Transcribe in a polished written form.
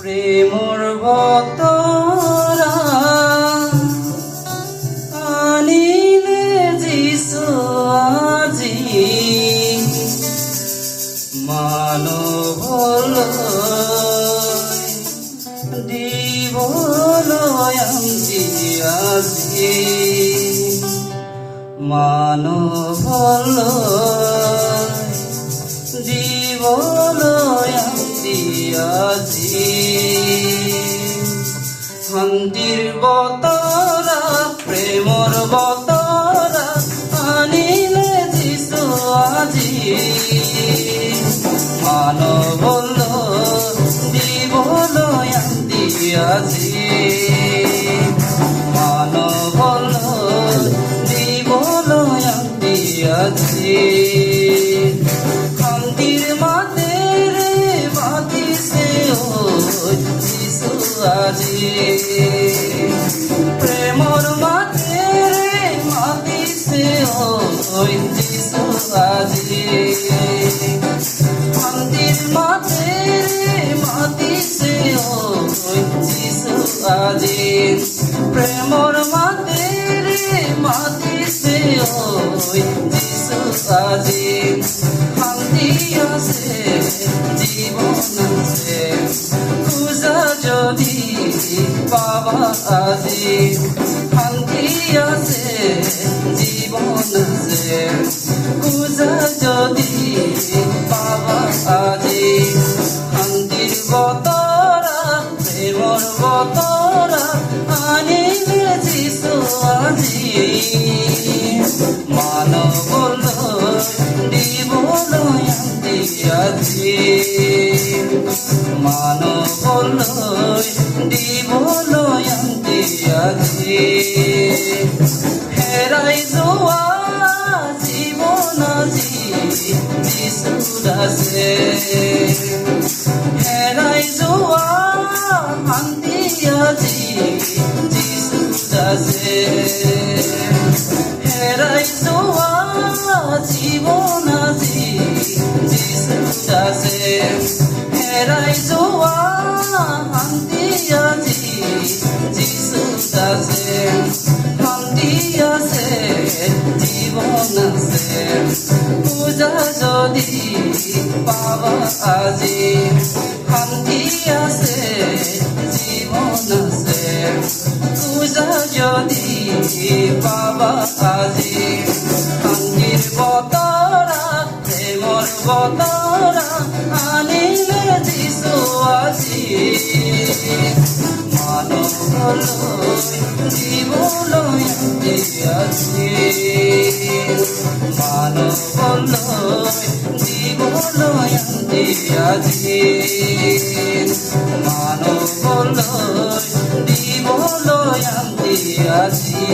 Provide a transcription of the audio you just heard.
প্ৰেমৰ বতৰা আনিলে যিশু আজি মানৱলৈ দিবলৈ আজি আজি মানৱলৈ দিবলৈ আজি আজি শান্তিৰ বতৰা প্ৰেমৰ বতৰা আনিলে যিশু আজি মানৱলৈ দিবলৈ আজি আজি মানৱলৈ দিবলৈ আজি আজি শান্তিৰ মাতেৰে মাতিছে ঐ যিশু আজি প্ৰেমৰ মাতেৰে মাতিছে ঐ যিশু আজি শান্তিৰ মাতেৰে মাতিছে ঐ যিশু আজি প্ৰেমৰ মাতেৰে মাতিছে ঐ যিশু আজি শান্তি আছে জীৱন আছে খোজা যদি পাবা আজি শান্তি আছে জীৱন আছে খোজা যদি পাবা আজি শান্তিৰ বতৰা প্ৰেমৰ বতৰা আনিলে যিশু আজি মানৱলৈ দিবলৈ আজি মানৱলৈ দিবলৈ আজি হেৰাই যোৱা জীৱন আজি যিশুত আছে হেৰাই যোৱা শান্তি আজি যিশুত আছে হেৰাই যোৱা জীৱন আজি যিশুত আছে হেৰাই যোৱা শান্তি আজি যিশুত আছে শান্তি আছে জীৱন আছে পূজা যদি পাবা আজি শান্তি আছে জীৱন আছে পূজা যদি পাবা আজি শান্তিৰ বতৰা প্ৰেমৰ বতৰা আনিলে যিশু আজি মানৱলৈ দিবলৈ আজি মানৱলৈ দিবলৈ আজি মানৱলৈ দিবলৈ আজি